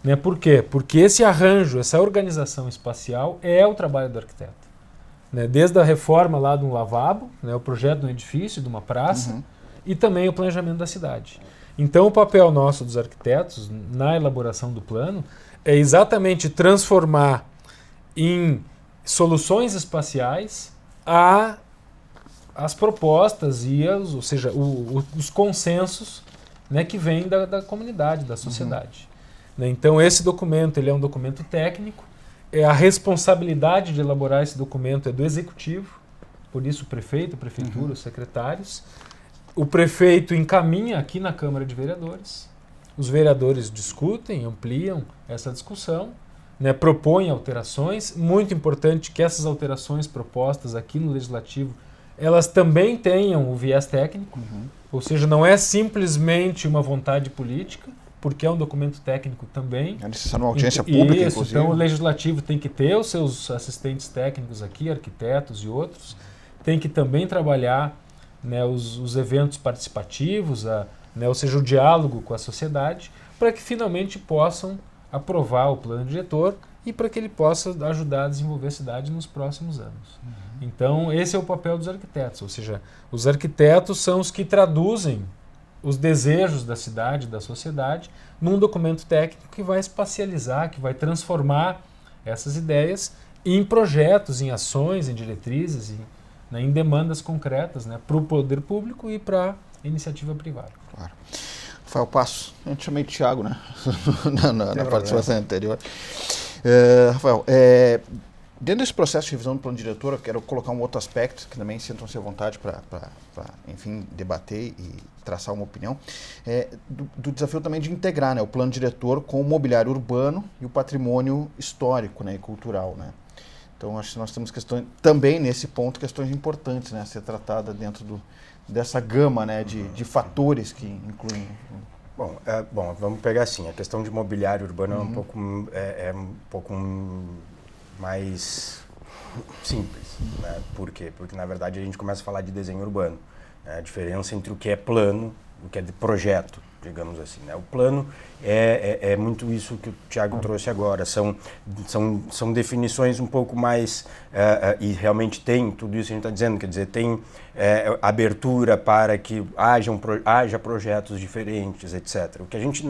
Né? Por quê? Porque esse arranjo, essa organização espacial é o trabalho do arquiteto. Né? Desde a reforma lá de um lavabo, né, o projeto de um edifício, de uma praça, e também o planejamento da cidade. Então, o papel nosso dos arquitetos na elaboração do plano é exatamente transformar em soluções espaciais as propostas e ou seja, os consensos, né, que vêm da comunidade, da sociedade. Né? Então, esse documento ele é um documento técnico, a responsabilidade de elaborar esse documento é do executivo, por isso o prefeito, a prefeitura, os secretários. O prefeito encaminha aqui na Câmara de Vereadores, os vereadores discutem, ampliam essa discussão, né, propõem alterações. Muito importante que essas alterações propostas aqui no Legislativo, elas também tenham o viés técnico, ou seja, não é simplesmente uma vontade política, porque é um documento técnico também. É necessário uma audiência pública, isso, inclusive. então o Legislativo tem que ter os seus assistentes técnicos aqui, arquitetos e outros, tem que também trabalhar, né, os eventos participativos, né, ou seja, o diálogo com a sociedade, para que finalmente possam aprovar o plano diretor e para que ele possa ajudar a desenvolver a cidade nos próximos anos. Então, esse é o papel dos arquitetos, ou seja, os arquitetos são os que traduzem os desejos da cidade, da sociedade, num documento técnico que vai espacializar, que vai transformar essas ideias em projetos, em ações, em diretrizes, né, em demandas concretas, né, para o poder público e para a iniciativa privada. Claro. Rafael Passo, a gente chamei de Thiago, né? na participação anterior. Rafael, dentro desse processo de revisão do plano diretor, eu quero colocar um outro aspecto, que também sintam-se à vontade para, enfim, debater e traçar uma opinião, do desafio também de integrar, né, o plano diretor com o mobiliário urbano e o patrimônio histórico, né, e cultural, né? Então, acho que nós temos questões, também nesse ponto, questões importantes, né, a ser tratada dentro dessa gama, né, de fatores que incluem... Bom, vamos pegar assim, a questão de mobiliário urbano é um pouco mais simples, né? Por quê? Porque, na verdade, a gente começa a falar de desenho urbano, né? A diferença entre o que é plano e o que é de projeto, digamos assim, né? O plano é muito isso que o Thiago trouxe agora, são definições um pouco mais, e realmente tem tudo isso que a gente está dizendo, quer dizer, tem abertura para que haja projetos diferentes, etc. O que a gente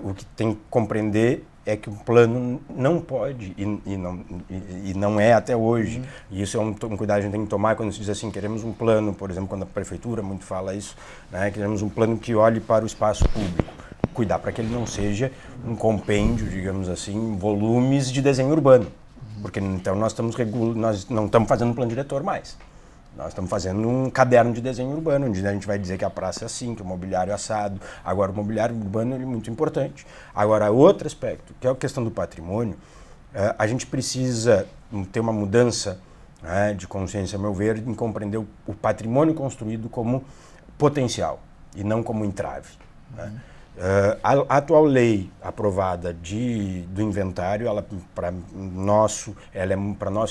o que tem que compreender é que o plano não pode e não é até hoje. E isso é um cuidado que a gente tem que tomar quando se diz assim, queremos um plano, por exemplo, quando a prefeitura muito fala isso, né, queremos um plano que olhe para o espaço público. Cuidar para que ele não seja um compêndio, digamos assim, volumes de desenho urbano. Porque então nós não estamos fazendo um plano diretor mais. Nós estamos fazendo um caderno de desenho urbano, onde a gente vai dizer que a praça é assim, que o mobiliário é assado. Agora, o mobiliário urbano é muito importante. Agora, outro aspecto, que é a questão do patrimônio, a gente precisa ter uma mudança, né, de consciência, a meu ver, em compreender o patrimônio construído como potencial e não como entrave, né? A atual lei aprovada do inventário, para nosso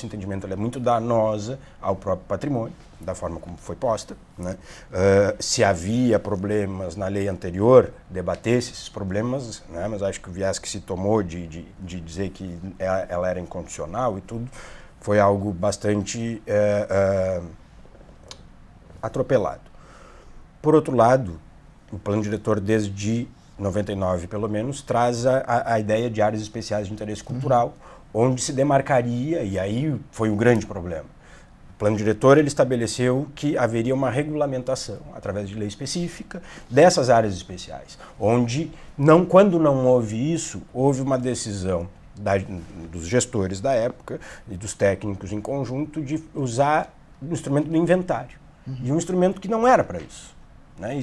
entendimento, ela é muito danosa ao próprio patrimônio, da forma como foi posta, né? Se havia problemas na lei anterior, debater-se esses problemas, né? Mas acho que o viés que se tomou de dizer que ela era incondicional e tudo, foi algo bastante atropelado. Por outro lado, o plano diretor, desde 99, pelo menos, traz a ideia de áreas especiais de interesse cultural, onde se demarcaria, e aí foi o grande problema. O plano diretor ele estabeleceu que haveria uma regulamentação, através de lei específica, dessas áreas especiais, onde, quando não houve isso, houve uma decisão dos gestores da época e dos técnicos em conjunto de usar o instrumento do inventário, e um instrumento que não era para isso. Né?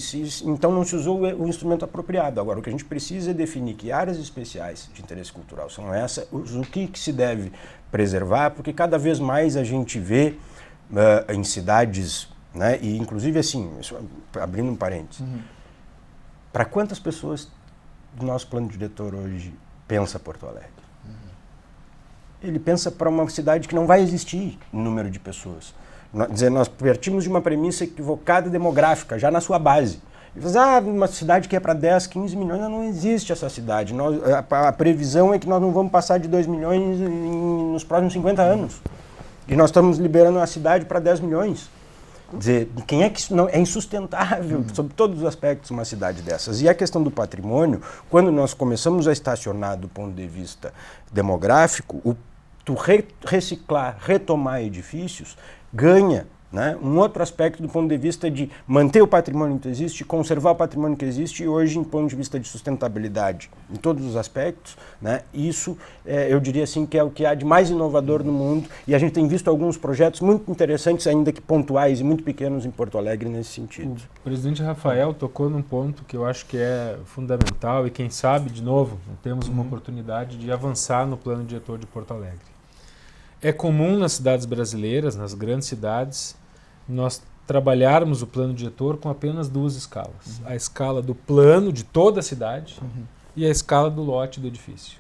Então não se usou o instrumento apropriado. Agora, o que a gente precisa é definir que áreas especiais de interesse cultural são essas, o que se deve preservar, porque cada vez mais a gente vê em cidades né? E inclusive assim, abrindo um parênteses, para quantas pessoas do nosso plano diretor hoje pensa Porto Alegre? Ele pensa para uma cidade que não vai existir em número de pessoas. Nós partimos de uma premissa equivocada demográfica, já na sua base. E diz, uma cidade que é para 10, 15 milhões, não existe essa cidade. A previsão é que nós não vamos passar de 2 milhões nos próximos 50 anos. E nós estamos liberando a cidade para 10 milhões. Quer dizer, quem é que isso não é insustentável sob todos os aspectos uma cidade dessas? E a questão do patrimônio, quando nós começamos a estacionar do ponto de vista demográfico, tu reciclar, retomar edifícios, ganha, né, um outro aspecto do ponto de vista de manter o patrimônio que existe, conservar o patrimônio que existe, e hoje, em ponto de vista de sustentabilidade, em todos os aspectos, né, isso, eu diria assim, que é o que há de mais inovador no mundo, e a gente tem visto alguns projetos muito interessantes, ainda que pontuais e muito pequenos em Porto Alegre nesse sentido. O presidente Rafael tocou num ponto que eu acho que é fundamental, e quem sabe, de novo, temos uma oportunidade de avançar no plano diretor de Porto Alegre. É comum nas cidades brasileiras, nas grandes cidades, nós trabalharmos o plano diretor com apenas duas escalas. A escala do plano de toda a cidade e a escala do lote do edifício.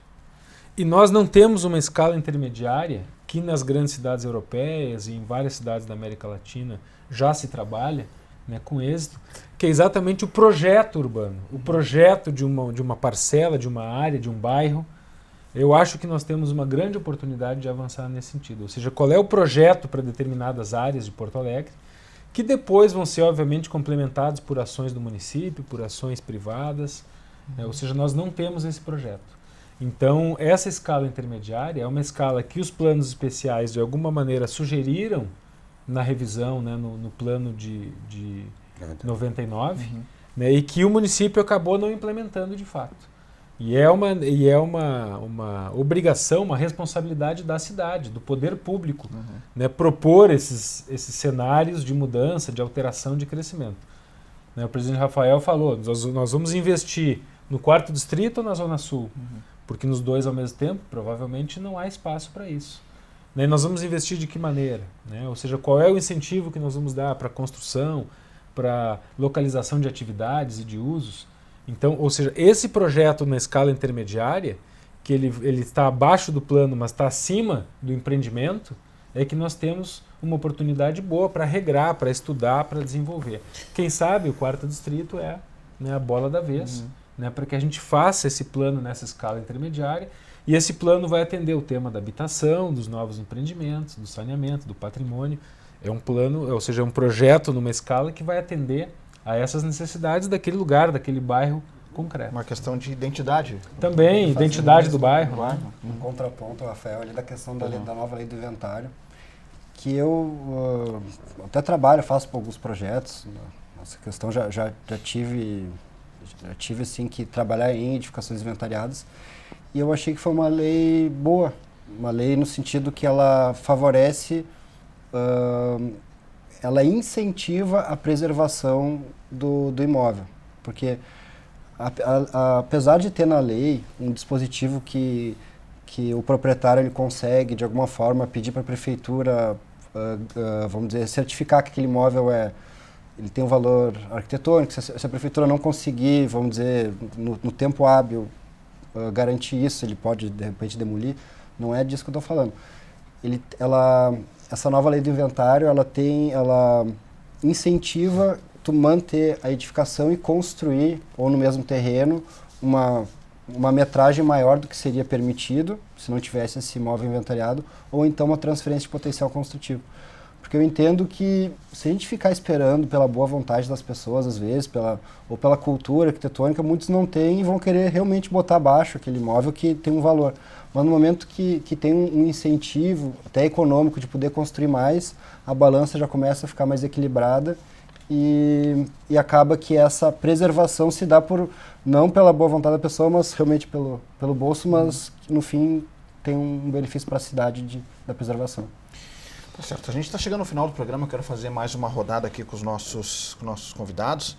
E nós não temos uma escala intermediária que nas grandes cidades europeias e em várias cidades da América Latina já se trabalha, né, com êxito, que é exatamente o projeto urbano, o projeto de uma parcela, de uma área, de um bairro. Eu acho que nós temos uma grande oportunidade de avançar nesse sentido. Ou seja, qual é o projeto para determinadas áreas de Porto Alegre, que depois vão ser, obviamente, complementados por ações do município, por ações privadas. Ou seja, nós não temos esse projeto. Então, essa escala intermediária é uma escala que os planos especiais, de alguma maneira, sugeriram na revisão, né, no plano de 99, né, e que o município acabou não implementando de fato. E é uma obrigação, uma responsabilidade da cidade, do poder público, né, propor esses cenários de mudança, de alteração, de crescimento. Né, o presidente Rafael falou, nós vamos investir no 4º distrito ou na Zona Sul? Porque nos dois ao mesmo tempo, provavelmente não há espaço para isso. Né, nós vamos investir de que maneira? Né? Ou seja, qual é o incentivo que nós vamos dar para construção, para localização de atividades e de usos? Então, ou seja, esse projeto na escala intermediária, que ele está abaixo do plano, mas está acima do empreendimento, é que nós temos uma oportunidade boa para regrar, para estudar, para desenvolver. Quem sabe o 4º distrito é, né, a bola da vez, né, para que a gente faça esse plano nessa escala intermediária, e esse plano vai atender o tema da habitação, dos novos empreendimentos, do saneamento, do patrimônio. É um plano, ou seja, é um projeto numa escala que vai atender a essas necessidades daquele lugar, daquele bairro concreto. Uma questão de identidade. Também, identidade do bairro. Um contraponto, Rafael, ali da questão da nova lei do inventário, que eu até trabalho, faço alguns projetos. Essa questão já tive assim, que trabalhar em edificações inventariadas, e eu achei que foi uma lei boa, uma lei no sentido que ela favorece, ela incentiva a preservação do imóvel, porque apesar de ter na lei um dispositivo que o proprietário ele consegue de alguma forma pedir para a prefeitura, vamos dizer, certificar que aquele imóvel ele tem um valor arquitetônico, se a prefeitura não conseguir, vamos dizer, no tempo hábil garantir isso, ele pode de repente demolir, não é disso que eu estou falando. Essa nova lei do inventário, ela incentiva tu manter a edificação e construir, ou no mesmo terreno, uma metragem maior do que seria permitido, se não tivesse esse imóvel inventariado, ou então uma transferência de potencial construtivo. Porque eu entendo que se a gente ficar esperando pela boa vontade das pessoas, às vezes, ou pela cultura arquitetônica, muitos não têm e vão querer realmente botar abaixo aquele imóvel que tem um valor. Mas no momento que tem um incentivo, até econômico, de poder construir mais, a balança já começa a ficar mais equilibrada e acaba que essa preservação se dá não pela boa vontade da pessoa, mas realmente pelo bolso, mas que no fim tem um benefício para a cidade da preservação. Tá certo, a gente está chegando no final do programa, eu quero fazer mais uma rodada aqui com os nossos convidados.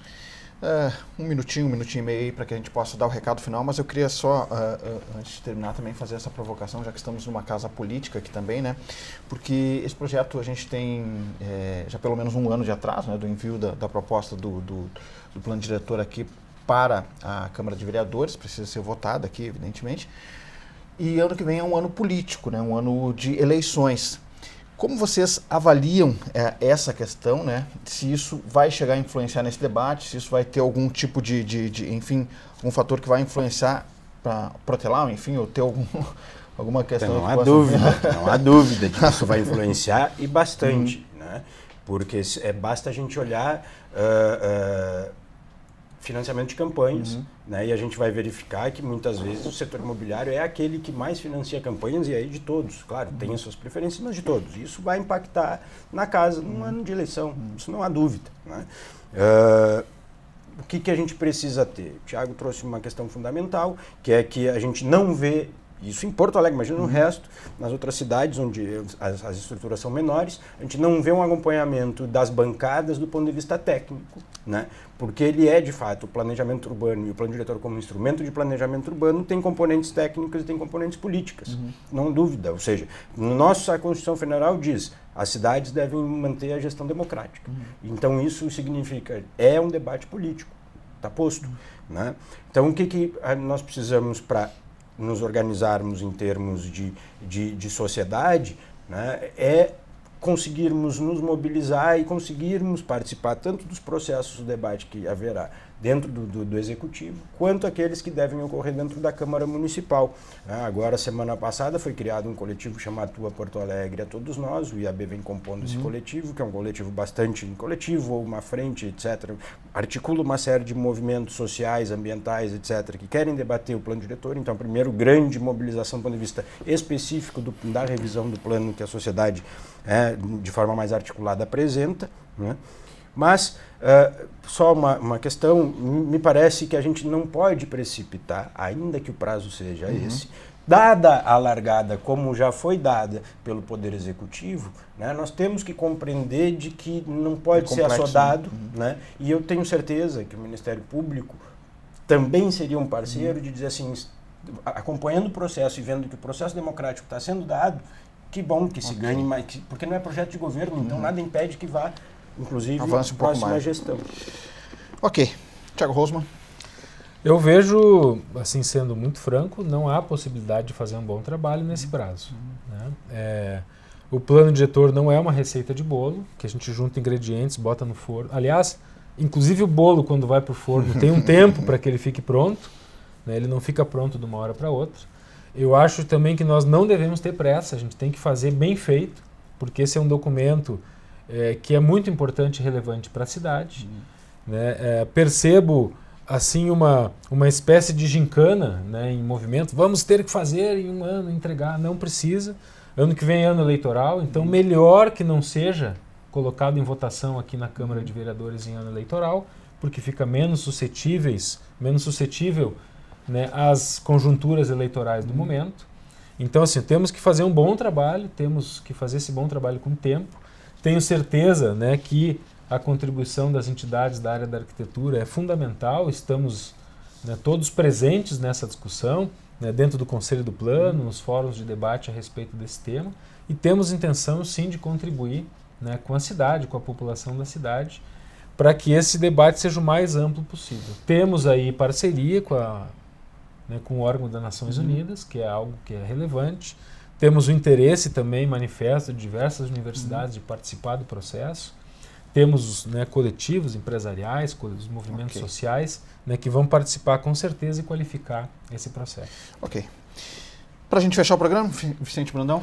um minutinho e meio aí para que a gente possa dar o recado final, mas eu queria só, antes de terminar, também fazer essa provocação, já que estamos numa casa política aqui também, né? Porque esse projeto a gente tem já pelo menos um ano de atraso, né, do envio da proposta do plano diretor aqui para a Câmara de Vereadores, precisa ser votada aqui, evidentemente. E ano que vem é um ano político, né, um ano de eleições. Como vocês avaliam essa questão, né? Se isso vai chegar a influenciar nesse debate, se isso vai ter algum tipo enfim, um fator que vai influenciar para protelar, enfim, ou ter alguma questão... Não há dúvida de que isso vai influenciar e bastante, né? Porque basta a gente olhar financiamento de campanhas, né? E a gente vai verificar que muitas vezes o setor imobiliário é aquele que mais financia campanhas, e aí de todos, claro, tem as suas preferências, mas de todos. Isso vai impactar na casa num ano de eleição, isso não há dúvida, né? O que a gente precisa ter? O Thiago trouxe uma questão fundamental, que é que a gente não vê isso em Porto Alegre, imagina no resto, nas outras cidades onde as estruturas são menores, a gente não vê um acompanhamento das bancadas do ponto de vista técnico, né? Porque ele é, de fato, o planejamento urbano e o plano diretor como instrumento de planejamento urbano tem componentes técnicos e tem componentes políticas, não há dúvida. Ou seja, a Constituição Federal diz as cidades devem manter a gestão democrática. Então isso significa, é um debate político, está posto, né? Então o que nós precisamos para nos organizarmos em termos de sociedade, né, é conseguirmos nos mobilizar e conseguirmos participar tanto dos processos do debate que haverá dentro do Executivo, quanto aqueles que devem ocorrer dentro da Câmara Municipal. Agora, semana passada, foi criado um coletivo chamado Tua Porto Alegre a Todos Nós, o IAB vem compondo esse coletivo, que é um coletivo bastante coletivo, ou uma frente, etc. Articula uma série de movimentos sociais, ambientais, etc., que querem debater o plano diretor. Então, primeiro, grande mobilização do ponto de vista específico da revisão do plano que a sociedade, de forma mais articulada, apresenta, né? Mas, só uma questão, me parece que a gente não pode precipitar, ainda que o prazo seja esse, dada a largada como já foi dada pelo Poder Executivo, né, nós temos que compreender de que não pode ser assodado, né? E eu tenho certeza que o Ministério Público também seria um parceiro de dizer assim, acompanhando o processo e vendo que o processo democrático está sendo dado, que bom que se ganhe, porque não é projeto de governo, então nada impede que vá, inclusive, avance um pouco próxima mais. gestão. Ok. Thiago Rosman. Eu vejo, assim, sendo muito franco, não há possibilidade de fazer um bom trabalho nesse prazo, né? O plano diretor não é uma receita de bolo, que a gente junta ingredientes, bota no forno. Aliás, inclusive o bolo, quando vai para o forno, tem um tempo para que ele fique pronto, né? Ele não fica pronto de uma hora para outra. Eu acho também que nós não devemos ter pressa, a gente tem que fazer bem feito, porque esse é um documento que é muito importante e relevante para a cidade, né? Percebo assim uma espécie de gincana, né, em movimento. Vamos ter que fazer em um ano, entregar. Não precisa. Ano que vem é ano eleitoral, então melhor que não seja colocado em votação aqui na Câmara de Vereadores em ano eleitoral, porque fica menos suscetível, né, às conjunturas eleitorais do momento. Então, assim, temos que fazer um bom trabalho, temos que fazer esse bom trabalho com tempo. Tenho certeza, né, que a contribuição das entidades da área da arquitetura é fundamental, estamos, né, todos presentes nessa discussão, né, dentro do Conselho do Plano, nos fóruns de debate a respeito desse tema, e temos intenção, sim, de contribuir, né, com a cidade, com a população da cidade, para que esse debate seja o mais amplo possível. Temos aí parceria com o órgão das Nações Unidas, que é algo que é relevante. Temos o interesse também manifesto de diversas universidades de participar do processo. Temos, né, coletivos empresariais, os movimentos sociais, né, que vão participar com certeza e qualificar esse processo. Ok. Para a gente fechar o programa, Vicente Brandão?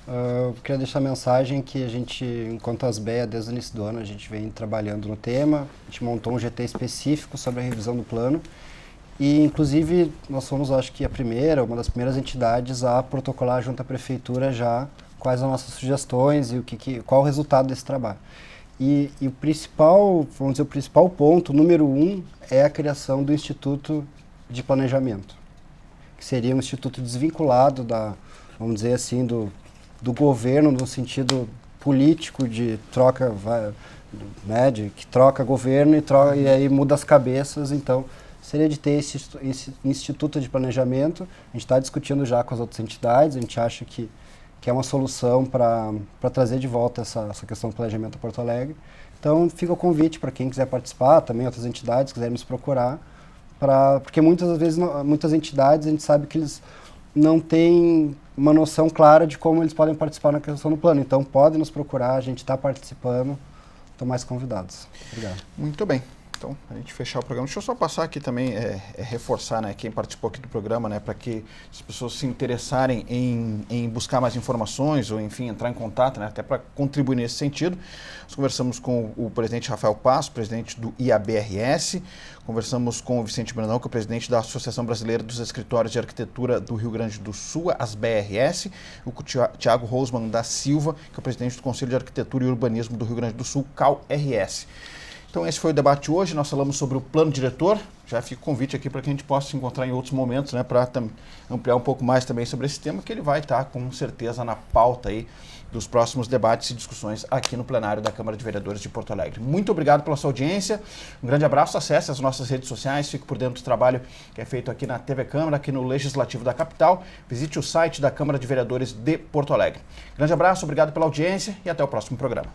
Eu queria deixar a mensagem que a gente, enquanto ASBEA, desde o início do ano, a gente vem trabalhando no tema, a gente montou um GT específico sobre a revisão do plano e, inclusive, nós somos, acho que, uma das primeiras entidades a protocolar junto à Prefeitura já quais as nossas sugestões e qual o resultado desse trabalho. E o principal, vamos dizer, o principal ponto, número 1, é a criação do Instituto de Planejamento, que seria um instituto desvinculado vamos dizer assim, do governo no sentido político de troca né, que troca governo e aí muda as cabeças, então seria de ter esse Instituto de Planejamento. A gente está discutindo já com as outras entidades, a gente acha que é uma solução para trazer de volta essa questão do planejamento a Porto Alegre. Então fica o convite para quem quiser participar, também outras entidades quiserem nos procurar, porque muitas vezes muitas entidades a gente sabe que eles não têm uma noção clara de como eles podem participar na questão do plano. Então podem nos procurar, a gente está participando, estão mais convidados. Obrigado. Muito bem. Então, a gente fechar o programa. Deixa eu só passar aqui também, reforçar, né, quem participou aqui do programa, né, para que as pessoas se interessarem em buscar mais informações ou, enfim, entrar em contato, né, até para contribuir nesse sentido. Nós conversamos com o presidente Rafael Passo, presidente do IABRS, conversamos com o Vicente Brandão, que é o presidente da Associação Brasileira dos Escritórios de Arquitetura do Rio Grande do Sul, as BRS, o Tiago Rosman da Silva, que é o presidente do Conselho de Arquitetura e Urbanismo do Rio Grande do Sul, CAL-RS. Então esse foi o debate hoje, nós falamos sobre o plano diretor, já fica o convite aqui para que a gente possa se encontrar em outros momentos, né, para ampliar um pouco mais também sobre esse tema, que ele vai estar com certeza na pauta aí dos próximos debates e discussões aqui no plenário da Câmara de Vereadores de Porto Alegre. Muito obrigado pela sua audiência, um grande abraço, acesse as nossas redes sociais, fique por dentro do trabalho que é feito aqui na TV Câmara, aqui no Legislativo da Capital, visite o site da Câmara de Vereadores de Porto Alegre. Grande abraço, obrigado pela audiência e até o próximo programa.